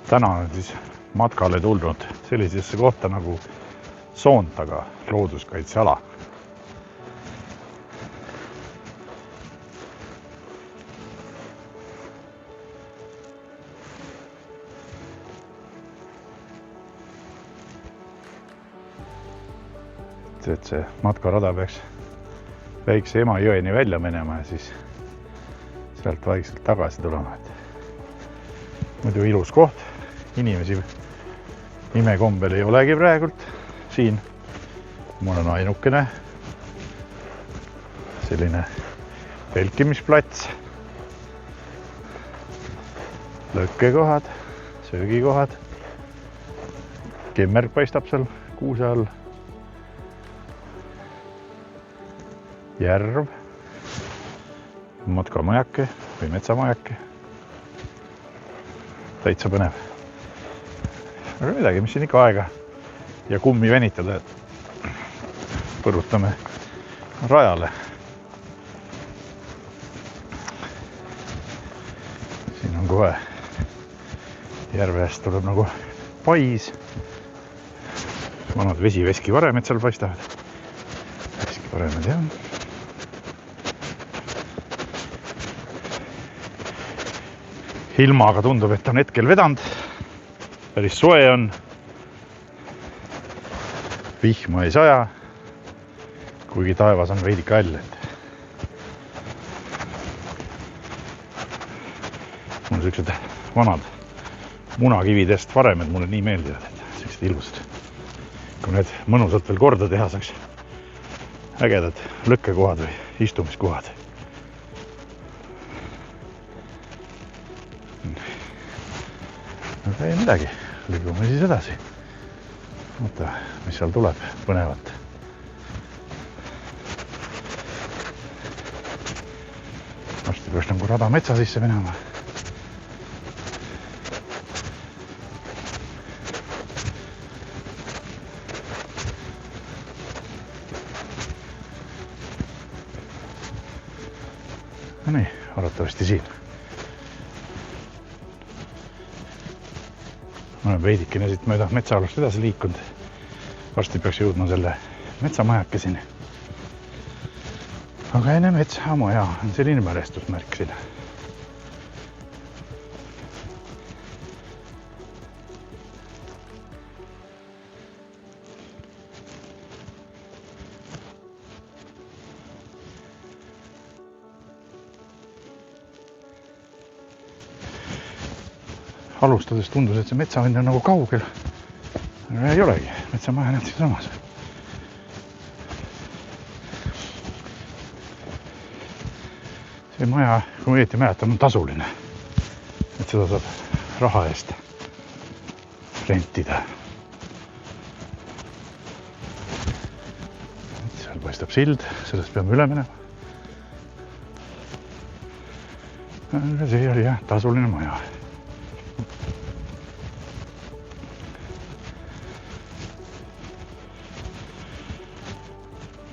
Täna on siis matkale tulnud sellisesse kohta nagu Soontaga looduskaitseala. Et see matkarada peaks väikse Emajõeni välja minema ja siis sealt vaikselt tagasi tulema. Muidu ilus koht, inimesi imekombel ei olegi praegult siin. Mul on ainukene selline pelkimisplats, lõkkekohad, söögikohad, kemmerg paistab seal kuuse all, järv, matkamajake või metsamajake. Täitsa põnev. Aga midagi, mis siin ikka aega ja kummi venitada, et põrutame rajale. Siin on kohe järvest tuleb nagu pais. Vanad vesiveski varemed seal paistavad. Veski varemed, jah. Ilmaga tundub, et on hetkel vedanud. Päris soe on. Vihma ei saja, kuigi taevas on veidike all. Mul on sellised vanad munakividest varemed mulle nii meeldivad, et sellised ilusad. Kui need mõnusalt veel korda teha saaks ägedad lõkkekohad või istumiskohad. Aga ei midagi, liigume siis edasi. Mõtta, mis seal tuleb põnevat. Varsti peaks nagu rada metsa sisse minema. No nii, arvatavasti siin. Ma olen veidikene siit mööda metsaalust edasi liikunud. Varsti peaks jõudma selle metsamajakesini. Aga enne metsamaja on selline mälestusmärk siin. Alustades tundus, et see metsavend on nagu kaugel. Ei olegi, metsamaja näeb siin samas. See maja, kui ma õieti mäletan, on tasuline. Et seda saab raha eest rentida. Seal paistab sild, sellest peame üle minema. See oli jah, tasuline maja.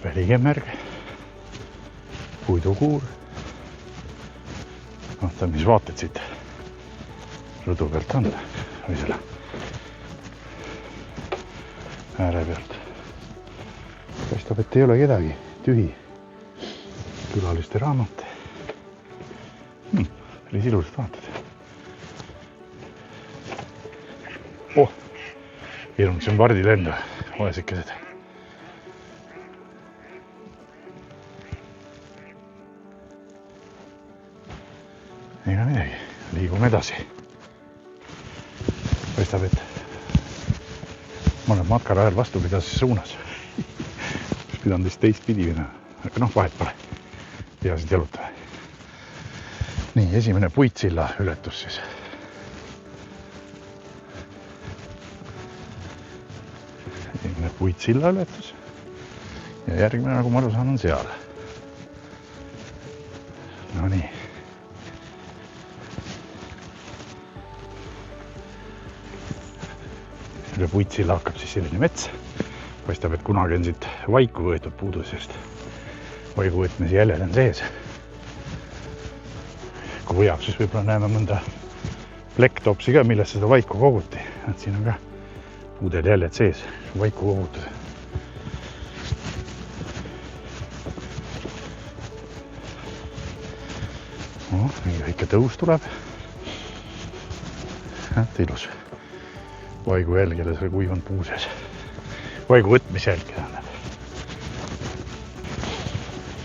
Välikemmerg, puidukuur. Vaata, mis vaated siit rõdu pealt on või selle ääre pealt. Paistab, et ei ole kedagi, tühi külaliste raamat. Päris ilusad vaated. Hirmus on pardilend, vaesikesed. Ega midagi, liigume edasi. Paistab, et ma olen matkarajal vastupidases suunas. Pidan teist teistpidi minna, aga vahet pole. Peasid jalutame. Nii, esimene puitsilla ületus siis. Esimene puitsilla ületus. Ja järgmine, nagu ma aru saan, on seal. No nii. Selle puitsilla hakkab siis selline mets. Paistab, et kunagi on siit vaiku võetud puudusest. Vaiku võtmise jäljed on sees. Kui võjab, siis võib-olla näeme mõnda plekktopsi ka, millest seda vaiku koguti. Et siin on ka pudel jäljed sees, vaiku kogutud. Mingi väike tõus tuleb. Ilus vaigu jälgele selle kuivanud puu sees. Vaigu võtmise jälgele.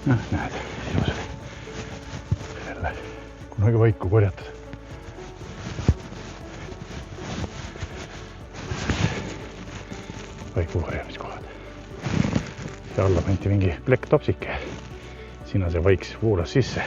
Näed, ilus. Jälle kunagi vaiku korjatud. Vaiku korjamiskohad. Ja alla pandi mingi plekktopsike. Sinna see vaik voolas sisse.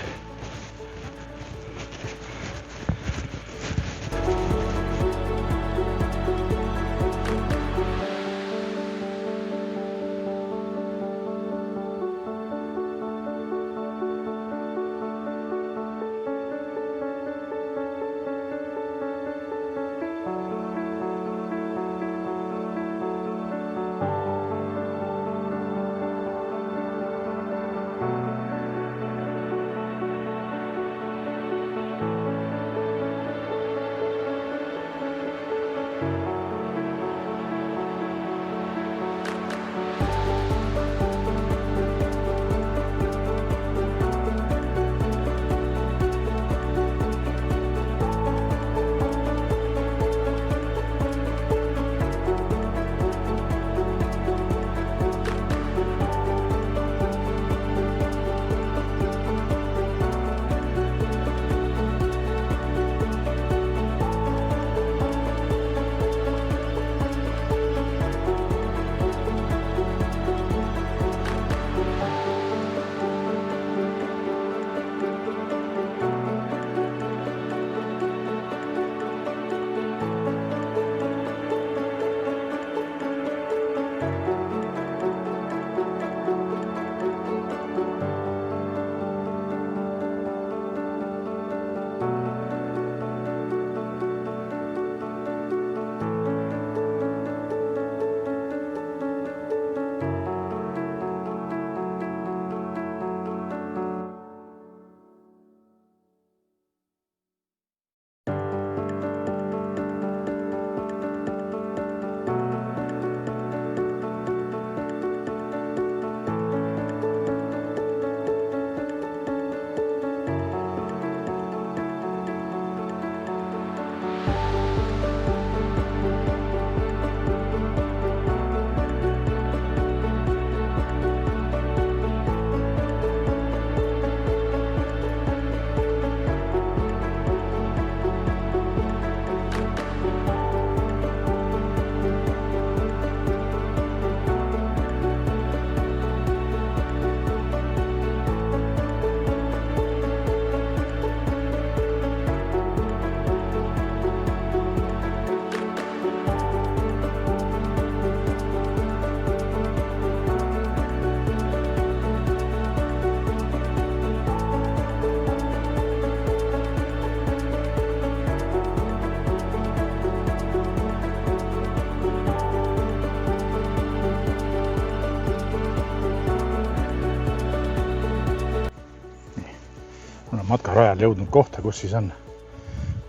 Matkarajal jõudnud kohta, kus siis on,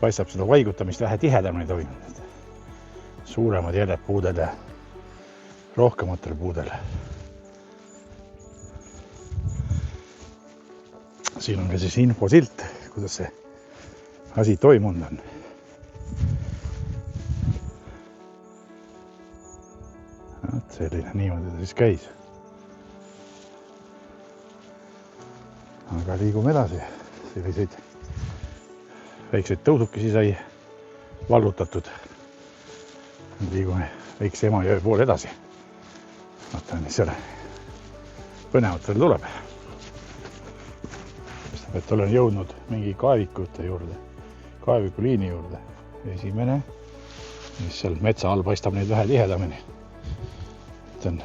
paistab seda vaigutamist vähe tihedamini toimunud. Suuremad jäljed puudel ja rohkematel puudel. Siin on ka siis infosilt, kuidas see asi toimunud on. Selline niimoodi ta siis käis. Aga liigume edasi. Selliseid väikseid tõusukesi sai vallutatud. Liigume väikse Emajõe poole edasi. Vaatan, mis seal põnevat veel tuleb. Et olen jõudnud mingi kaevikute juurde, kaevikuliini juurde. Esimene, mis seal metsa all paistab neid vähe tihedamini. Et on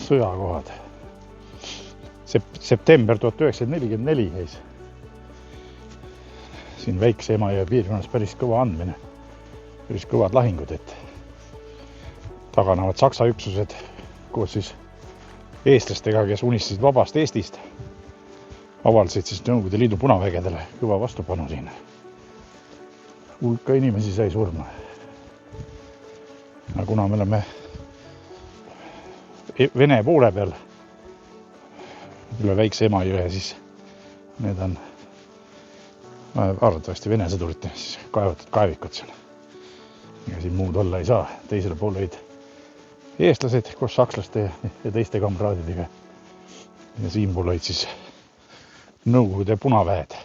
sõjakohad. September 1944 käis siin väikse Emajõe piirkonnas päris kõva andmine, päris kõvad lahingud, et taganavad Saksa üksused koos siis eestlastega, kes unistasid vabast Eestist, avaldasid siis Nõukogude Liidu punavägedele kõva vastupanu siin. hulka inimesi sai surma. Aga kuna me oleme Vene poole peal üle väikse Emajõe, siis need on arvatavasti Vene sõdurite siis kaevatud kaevikud seal. Ja siin muud olla ei saa. Teisele pool olid eestlased koos sakslaste ja teiste kamraadidega. Ja siin pool olid siis Nõukogude punaväed.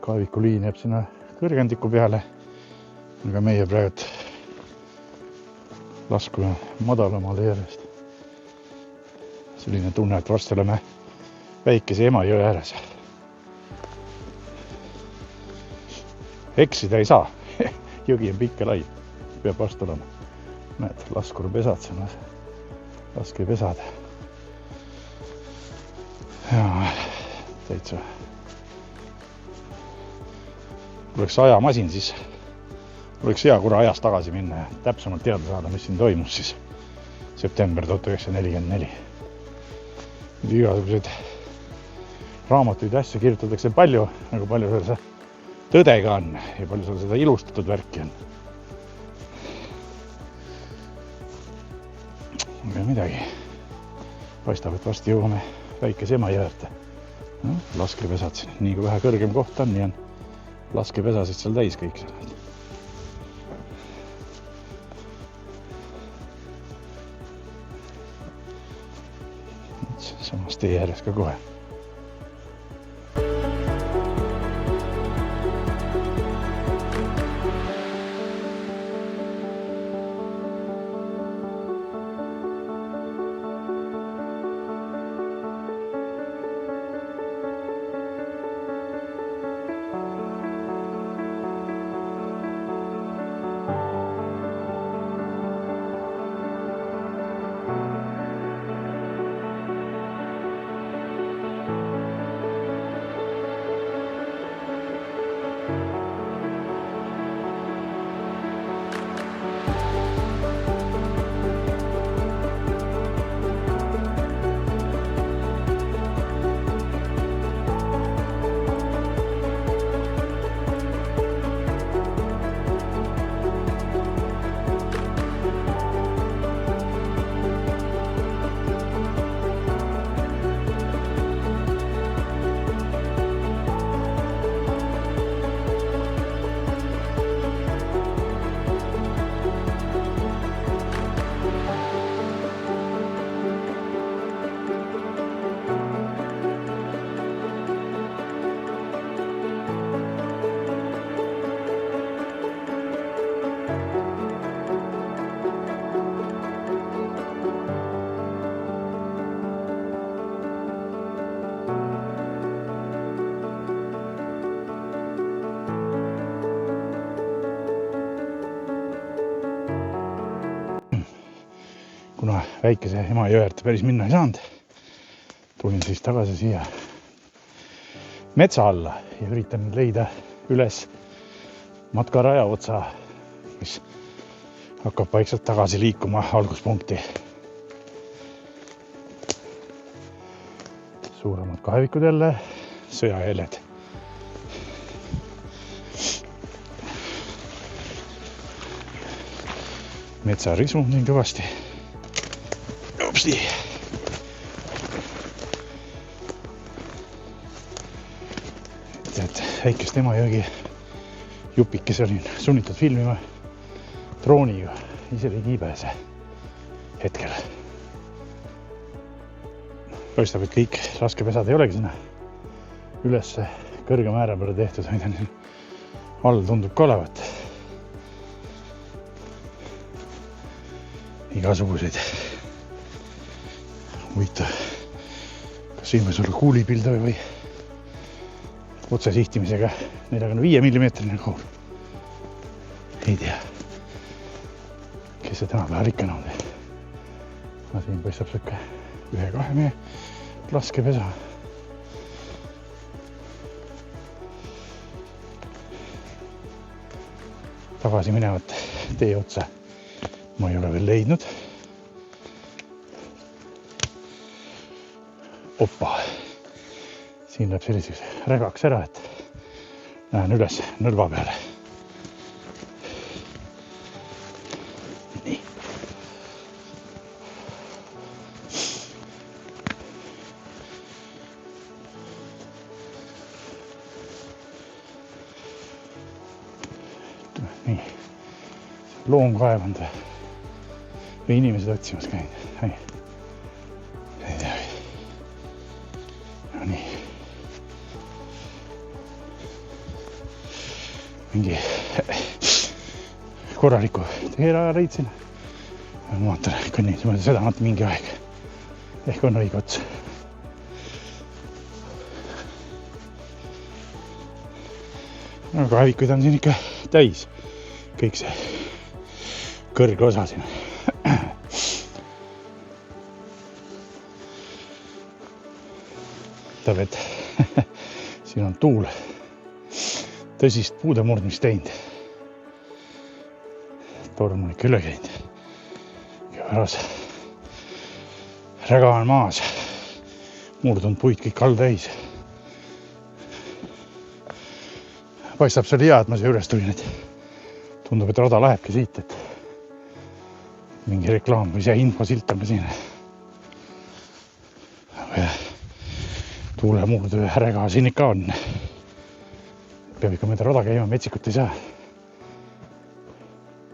Kaevikuliin jääb sinna kõrgendiku peale. Aga meie praegu laskume madalamale järjest. Selline tunne, et varsti oleme väikese Emajõe ääres. Eksida ei saa. Jõgi on pikk ja lai. Peab vastu olema. Näed, laskurpesad siin. Laskepesad. Ja, täitsa. Kui oleks ajamasin, siis oleks hea korra ajas tagasi minna ja täpsemalt teada saada, mis siin toimus siis september 1944. Igasuguseid raamatuid ja asju kirjutatakse palju, nagu palju seal see tõdega on ja palju seal seda ilustatud värki on. Aga midagi. Paistab, et varsti jõuame väikese Emajõe. Laskepesad siin. Nii kui vähe kõrgem koht on, nii on laskepesasid seal täis kõik seal. Samas tee ääres ka kohe. Kuna väikese Emajõelt päris minna ei saanud, tulin siis tagasi siia metsa alla ja üritan leida üles matkaraja otsa, mis hakkab vaikselt tagasi liikuma alguspunkti. Suuremad kaevikud jälle, sõjaheled. Metsarisu nii kõvasti. Upsi. Et väikest Emajõgi jupikes olin sunnitud filmima drooniga, isegi kiibese hetkel. Paistab, et kõik laskepesad ei olegi sinna üles kõrge määra peale tehtud, mida all tundub ka olevat. Igasuguseid huvitav, kas siin võis olla kuulipildav või otsesihtimisega 45 mm kool. Ei tea, kes see tänapäeval ikka nõud. Siin paistab sõkke 1-2 meie laskepesa. Tagasi minevat tee otsa ma ei ole veel leidnud. Opa, siin läheb selliseks rägaks ära, et lähen üles nõlva peale. Nii. Nii. Loom kaevanud või inimesed otsimas käinud. No nii. Mingi korraliku teera leidsin. Ma vaatan, kõnnin seda nad mingi aeg. Ehk on õige ots. Aga kaevikuid on siin ikka täis. Kõik see kõrge osa siin. Tähendab, et siin on tuul tõsist puude murdmist teinud. Torm on ikka üle käinud. Ja päras räga on maas. Murdunud puid kõik all täis. Paistab see oli hea, et ma siia üles tulin, et tundub, et rada lähebki siit, et mingi reklaam või see infosilt on ka siin. Tuulemurdu räga siin ikka on. Peab ikka mööda rada käima, metsikut ei saa.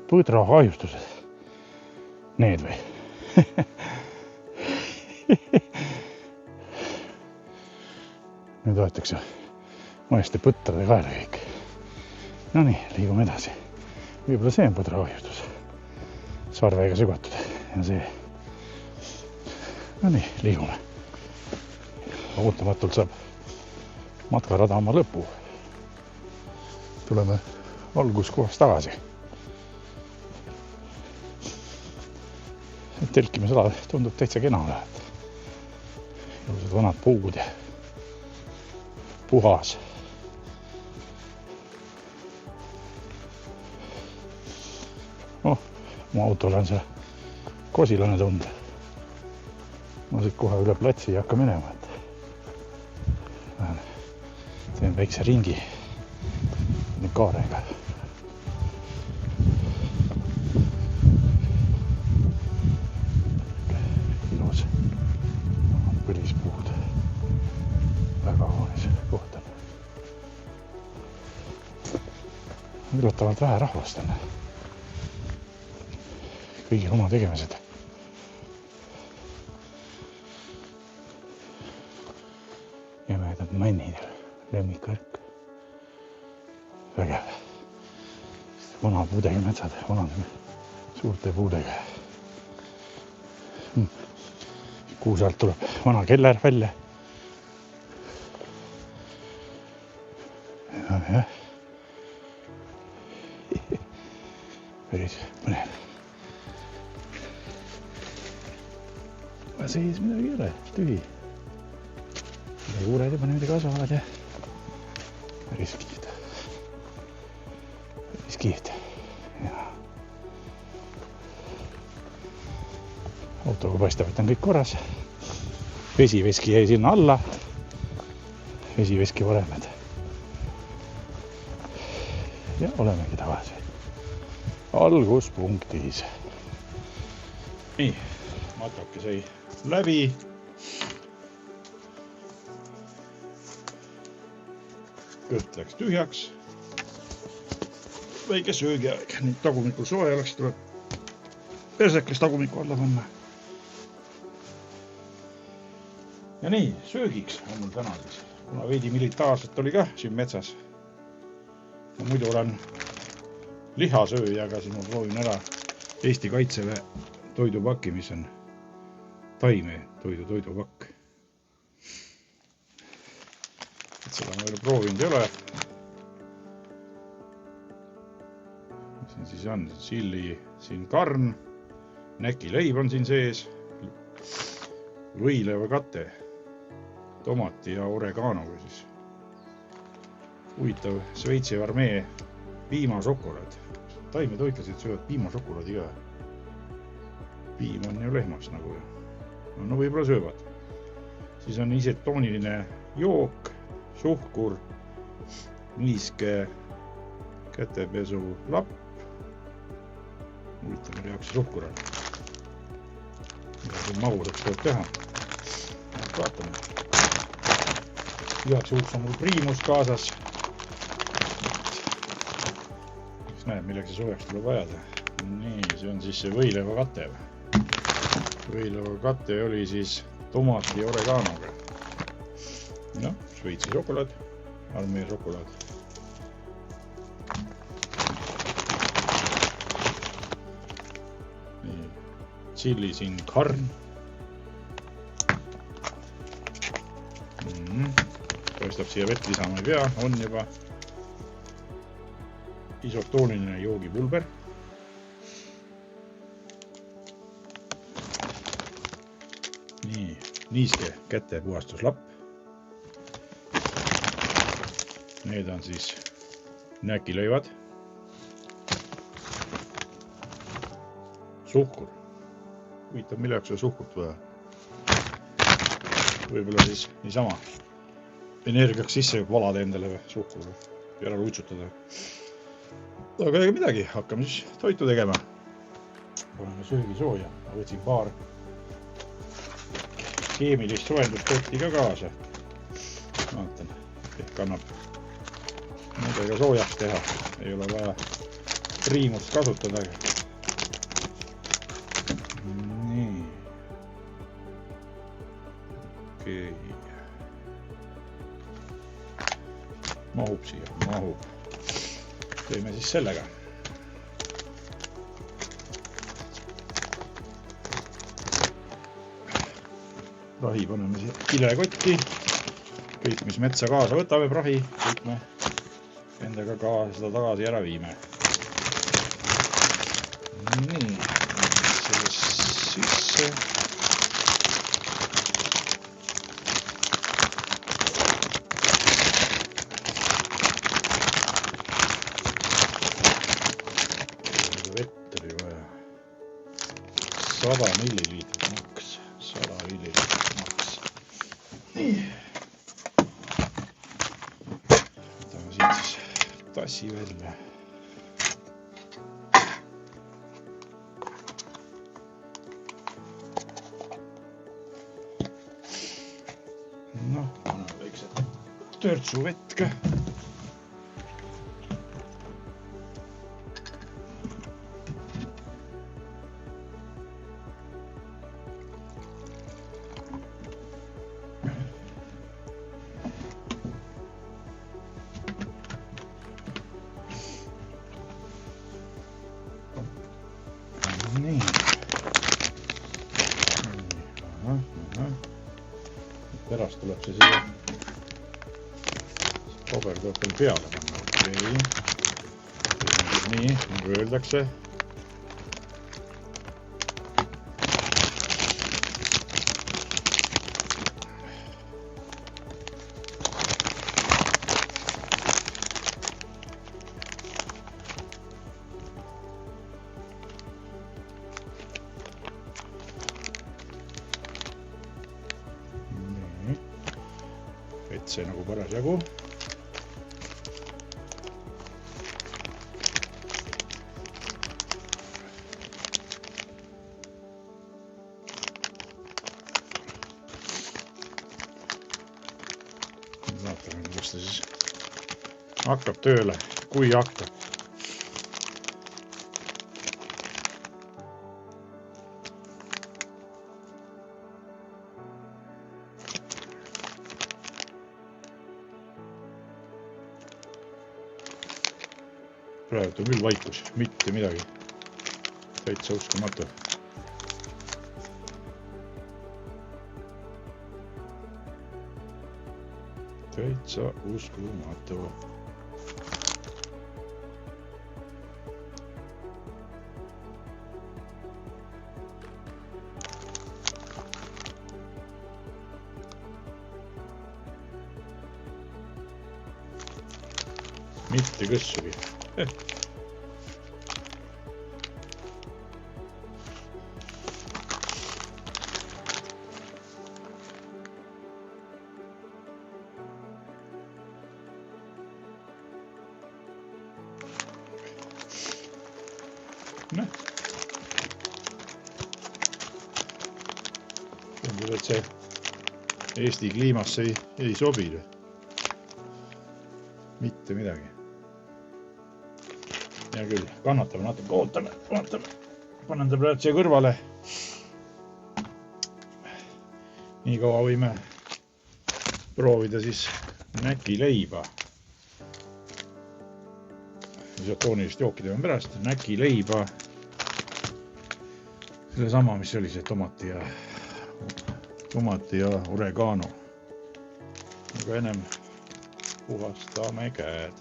Põdra kahjustused. Need või? Nüüd võetakse maeste põtrade kaela kõik. No nii, liigume edasi. Võib-olla see on põdra kahjustus. Sarvega sügatud. Ja see. No nii, liigume. Ootamatult saab matkarada oma lõpu. Tuleme alguskohast tagasi. Telkimisala tundub täitsa kena läheb. Ilusad vanad puud ja puhas. Mu autol on see kosilane tunda. Ma siit kohe üle platsi ei hakka minema. Teen väikse ringi kaarega. Ilus põlispuud. Väga hoonis koht on. Üllatavalt vähe rahvast on. Kõigil oma tegemised. Jämedad männid. Lemmikkõrk. Vägev. Vana puudega metsad. Vanade suurte puudega. Kuusaalt tuleb vana keller välja. Ja. Päris mõnel. Sees midagi ei ole. Tühi. Juured juba niimoodi kasvavad ja päris kihvt. Päris kihvt. Autoga paistab, et on kõik korras. Vesiveski jäi sinna alla. Vesiveski varemed. Ja olemegi tagasi. Alguspunktis. Nii, matkake sai läbi. Kõht läks tühjaks. Väike söögiaeg. Nüüd tagumikul soe läks, tuleb perseklis tagumiku alla panna. Ja nii, söögiks on mul täna siis. Kuna veidi militaarset oli ka siin metsas. Ma muidu olen lihasööja, aga siis ma proovin ära Eesti Kaitseväe toidupaki, mis on taime toidupakk. Seda ma veel proovinud ei ole. Siin siis on silli, siin karn, näkileib on siin sees, võileva kate, tomati ja oreganoga siis. Huvitav Šveitsi armee piimašokolaad. Taimetoitlased söövad piimašokolaadi ka. Piim on ju lehmaks nagu. No võib-olla söövad. Siis on isetooniline jook. suhkur, niiske kätepesu lapp. Huvitav, mille jaoks suhkur on. Mida siin magusaks tuleb teha. Vaatame. Igaks juhuks on mul priimus kaasas. Mis näeb, millega see soojaks tuleb ajada. Nii, see on siis see võileiva kate. Võileiva kate oli siis tomati ja oreganoga. No, Šveitsi šokolaad, Almere šokolaad. Nii, chili sin carne. Paistab siia vett lisama ei pea, on juba isotooniline joogipulber. Nii, niiske kätepuhastuslapp. Need on siis näkilõivad. Suhkur. Huvitav, milleks on suhkurt vaja? Võib-olla siis niisama energiaks sisse valada endale suhkur ja ära luitsutada. Aga ega midagi, hakkame siis toitu tegema. Paneme söögi sooja. Ma võtsin paar keemilist soojenduspotti ka kaasa. Vaatan, ehk annab nendega soojaks teha. Ei ole vaja priimust kasutada. Nii. Okei. Mahub siia, mahub. Teeme siis sellega. Prahi paneme siia kilekotti. Kõik, mis metsa kaasa võtame, prahi, kõik me endaga ka seda tagasi ära viime. Nii, sellest sisse. Vett oli vaja 100 milliliitrit maks. 100 milliliitrit maks. Nii. Võtame siit siis tassi välja. Noh, paneme väikse törtsu vett ka. Nii. Pärast tuleb see siia. Paber tuleb veel peale panna. Okei. Nii, nagu öeldakse. Et see nagu parasjagu. Vaatame, kuidas ta siis hakkab tööle, kui hakkab. Praegu on küll vaikus, mitte midagi. Täitsa uskumatu. Täitsa uskumatu. Mitte kõssugi. Tundub, et see Eesti kliimasse ei sobi. Mitte midagi. Hea küll, kannatame natuke, ootame. Panen ta praegu siia kõrvale. Nii kaua võime proovida siis näkileiba. Isotoonilist jooki teeme pärast. Näkileiba. Selle sama, mis oli see tomati ja oregano. Aga ennem puhastame käed.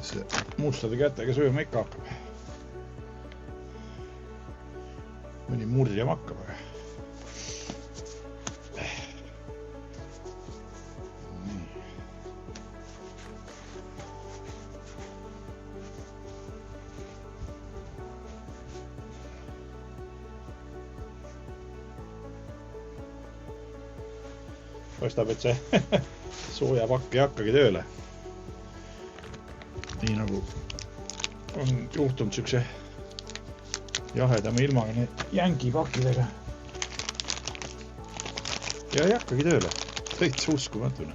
See mustade kätega sööma ikka hakkab. Mõni murjama hakkab. Paistab, et see soojapakk ei hakkagi tööle. Nii nagu on juhtunud siukse jahedama ilmaga need jängipakkidega. Ja ei hakkagi tööle. Täitsa uskumatune.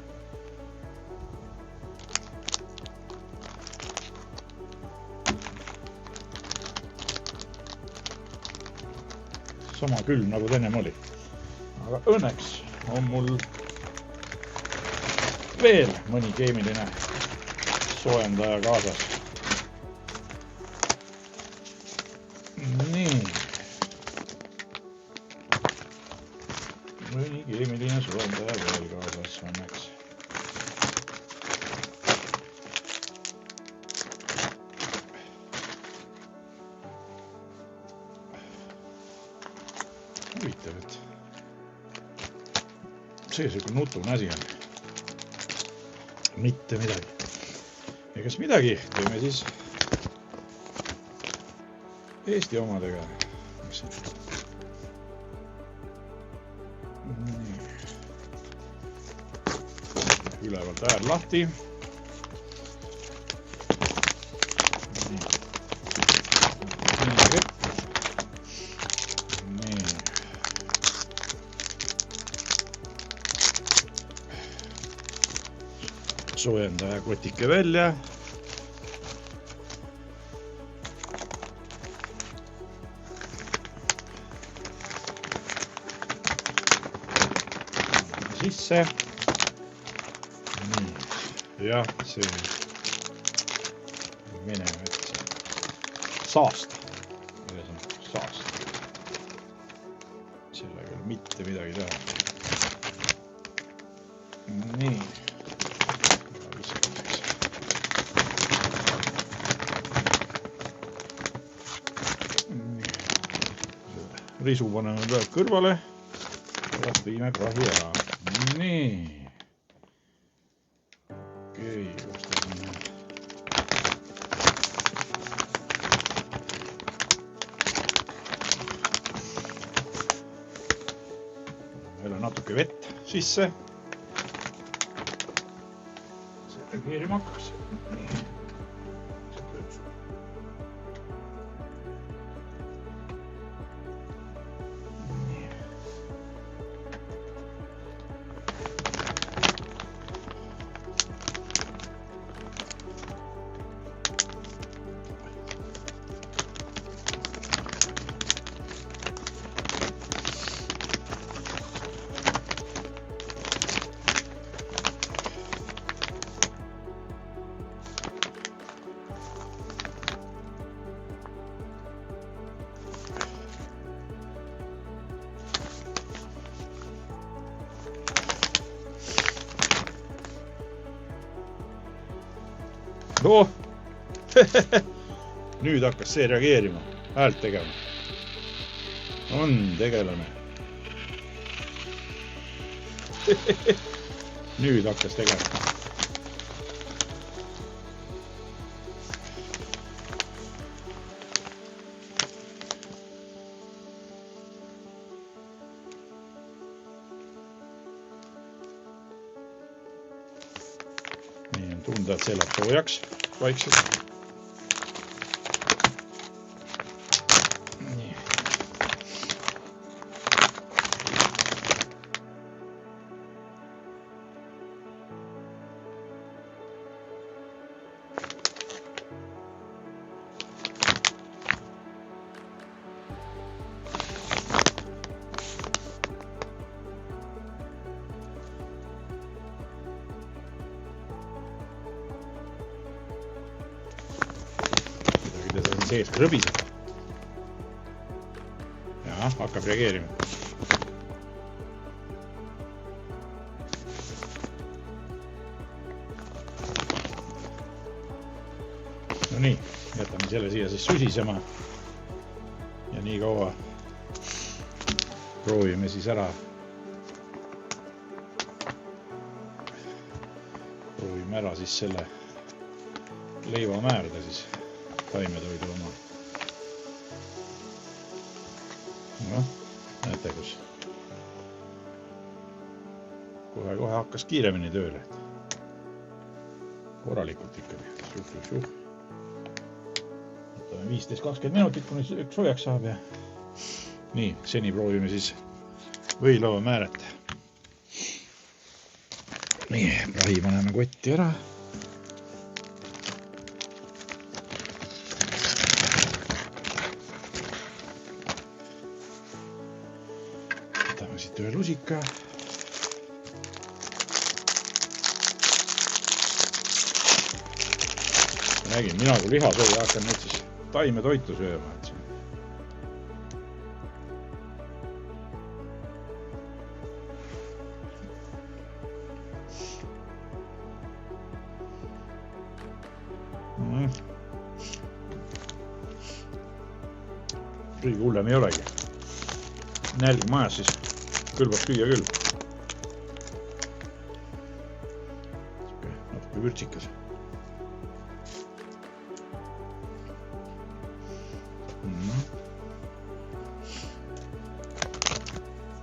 Sama külm nagu ennem oli. Aga õnneks on mul veel mõni keemiline soojendaja kaasas. Nii. Mõni keemiline soojendaja veel kaasas õnneks. Huvitav, et see selline nutune asi on. Mitte midagi. Ja kas midagi teeme siis Eesti omadega. Ülevalt äär lahti. Soojendaja kotike välja. Sisse. Nii. Ja see meneme saasta. Saasta. Sellega mitte midagi teha. Nii. Risu paneme pealt kõrvale ja viime prahi ära. Nii. Okei, ostasime. Veel on natuke vett sisse. See keerima hakkas. Nii. Oh. Nüüd hakkas see reageerima, häält tegema. On tegelane. Nüüd hakkas tegema. Nii on tunda, et see läheb soojaks vaikselt. sees rõbiseb. Ja, hakkab reageerima. No nii, jätame selle siia siis susisema. Ja nii kaua proovime siis ära. Proovime ära siis selle leiva määrda siis taimetoidu oma. No, näete kus. Kohe hakkas kiiremini tööle. Korralikult ikkagi. Võtame 15-20 minutit, kuni üks soojaks saab ja nii, seni proovime siis võilava määret. Nii, prahi paneme kotti ära. Võtame siit ühe lusika. Nägin, mina kui lihasööja hakkan nüüd siis taimetoitu sööma. Kõige hullem ei olegi. Nälg majas siis kõlbab süüa küll. Natuke vürtsikas.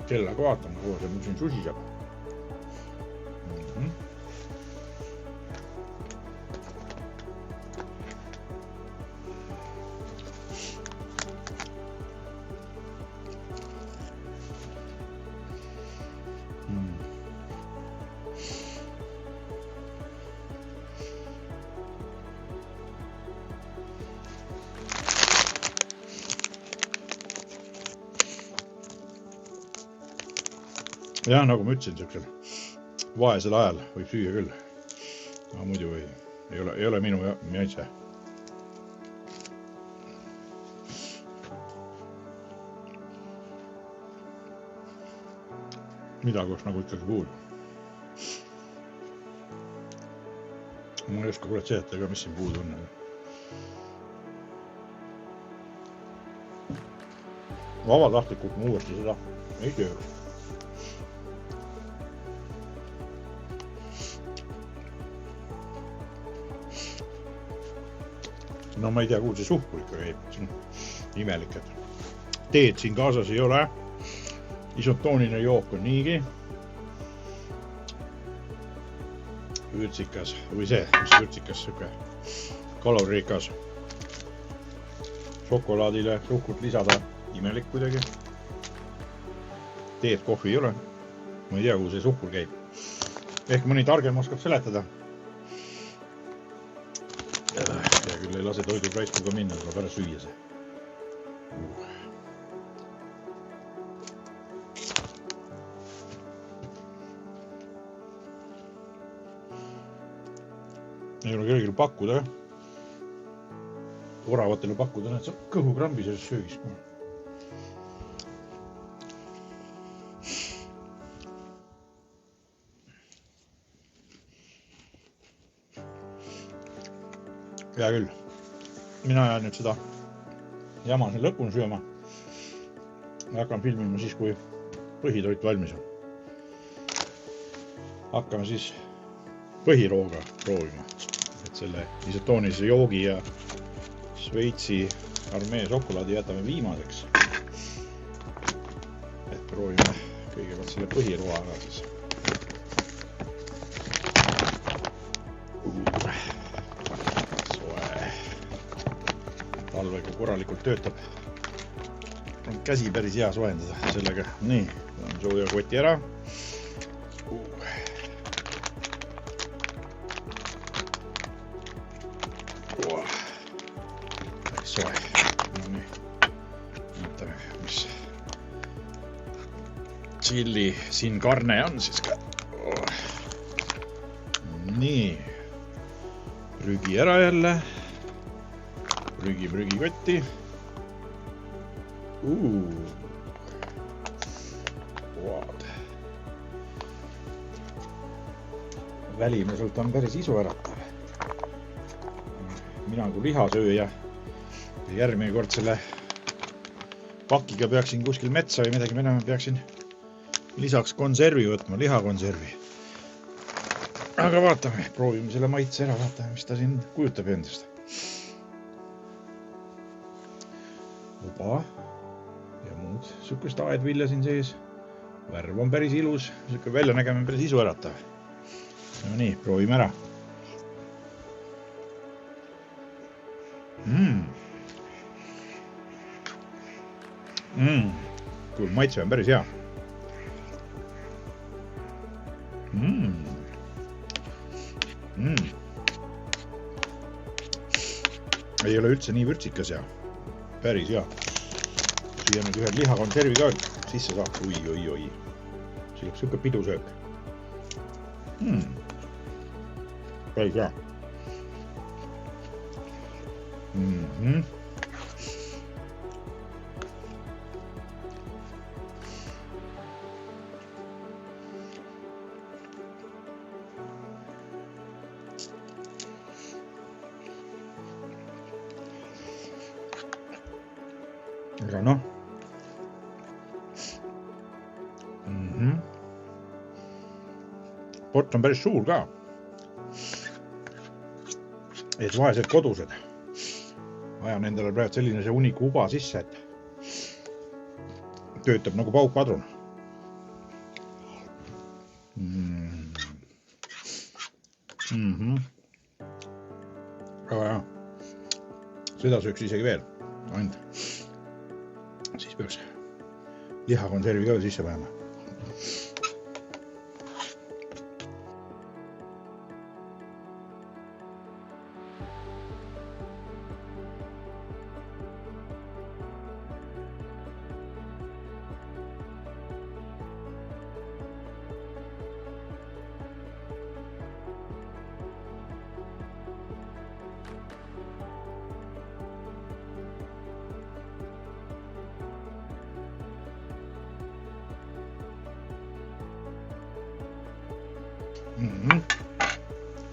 Kella vaatame, kuhu see mul siin susi saab. Ja nagu ma ütlesin, siuksel vaesel ajal võib süüa küll. Aga muidu ei ole minu maitse. Midagi oleks nagu ikkagi puudu. Ma ei oska kurat seletada, mis siin puudu on. Vabatahtlikult ma uuesti seda ei söö. No ma ei tea, kuhu see suhkur ikka käib. See on imelik, et teed siin kaasas ei ole. Isotoonine jook on niigi. Vürtsikas, või see, mis vürtsikas, siuke kaloririkas. Šokolaadile suhkurt lisada, imelik kuidagi. Teed, kohvi ei ole. Ma ei tea, kuhu see suhkur käib. Ehk mõni targem oskab seletada. Ja küll ei lase toidu praiskuga minna, aga pärast süüa see. Ei ole kellelgi pakkuda. Oravatele pakkuda, et saab kõhukrambi selles söögis. Hea küll. Mina jään nüüd seda jama siin lõpuni sööma. Hakkan filmima siis, kui põhitoit valmis on. Hakkame siis põhirooga proovima. Et selle isotoonilise joogi ja Šveitsi armee šokolaadi jätame viimaseks. Et proovime kõigepealt selle põhirooa ära siis. Talvega korralikult töötab. On käsi päris hea soojendada sellega. Nii, on sooja koti ära. Soe. No nii. Näitame, mis chili siin karne on siis ka. Nii. Prügi ära jälle. prügikotti. Välimuselt on päris isuäratav. Mina kui lihasööja järgmine kord selle pakiga peaksin kuskil metsa või midagi minema, peaksin lisaks konservi võtma, lihakonservi. Aga vaatame, proovime selle maitse ära, vaatame, mis ta siin kujutab endast. Uba ja muud sükust aedvilja siin sees. Värv on päris ilus, sükke väljanägema on päris isuäratav. No nii, proovime ära. Kui maitse on päris hea. Ei ole üldse nii vürtsikas ja päris hea. Siia nüüd ühe lihakonservi ka sisse saab. Oi. Siuke pidusöök. Päris hea. Aga noh. Port on päris suur ka. Et vaesed kodused. Ajan endale praegu selline see uniku uba sisse, et töötab nagu paukpadrun. Aga jah, seda sööks isegi veel. Ainult. Siis peaks lihakonservi ka sisse panema.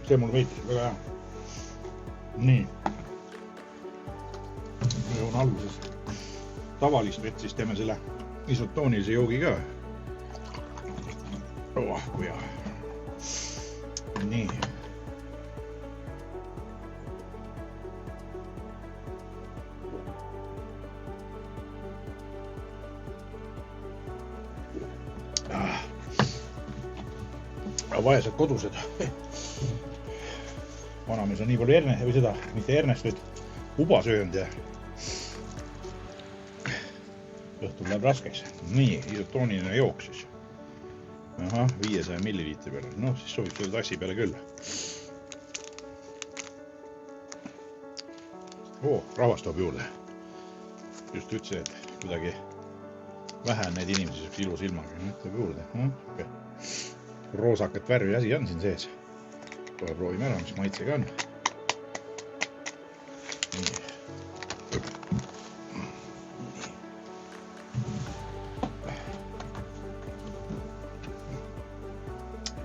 See mulle meeldib väga hea. Nii. Joon alguses tavalist vett, siis teeme selle isotoonilise joogi ka. Kui hea. Nii. Vaesed kodused. Vanamees on nii palju ernest, või seda, mitte ernest, vaid uba söönud ja õhtul läheb raskeks. Nii, isotooniline jook siis. 500 milliliitri peale. No, siis sobib selle tassi peale küll. Rahvast toob juurde. Just ütlesin, et kuidagi vähe on neid inimesi ilus ilmaga. Nüüd toob juurde. Roosakat värvi asi on siin sees. Kohe proovime ära, mis maitsega on.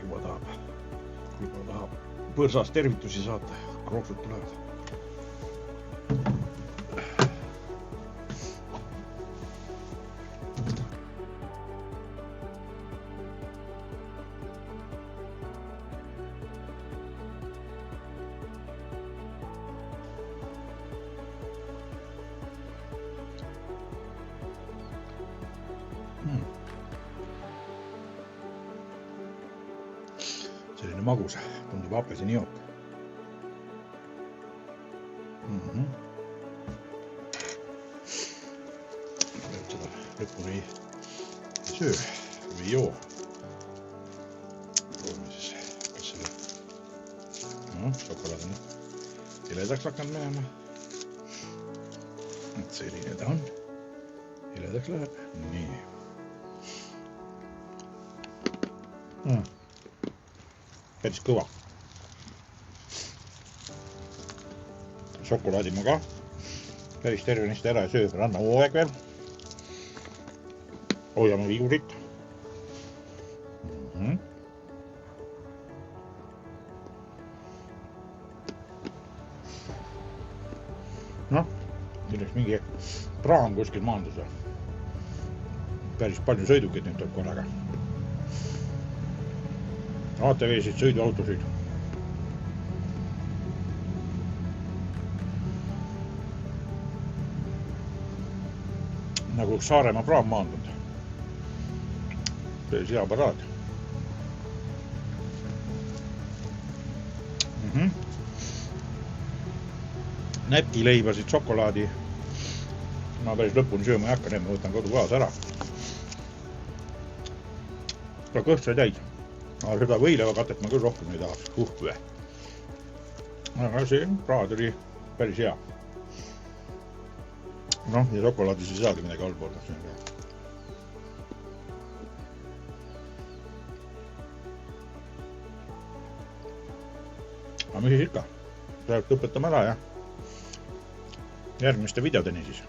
Juba tahab põrsast tervitusi saata. Krooksud tulevad. Selline magus, tundub apelsini jook. Seda lõpuni ei söö või ei joo. Proovime siis, kas selle šokolaad on heledaks hakanud minema. Et selline ta on. Heledaks läheb. Nii. Päris kõva. Šokolaadi ma ka. päris tervenist ära ja sööb rannahooaeg veel. Hoiame vigurit. Noh, milleks mingi praam kuskil maandus. Päris palju sõidukeid nüüd tuleb korraga. ATV-sid, sõiduautosid. Nagu üks Saaremaa praam maandunud. Päris hea paraad. Nätileibasid, šokolaadi. Ma päris lõpuni sööma ei hakka, need ma võtan kodu kaasa ära. Ka kõht sai täis. Aga seda võileivakatet ma küll rohkem ei tahaks. Uhve. Aga see praad oli päris hea. Noh, ja šokolaadis ei saagi midagi halba olla. Aga mis siis ikka? Praegu lõpetame ära ja järgmiste videodeni siis.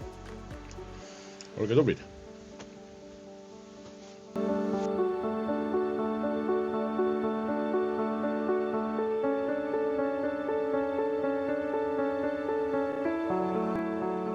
Olge tublid!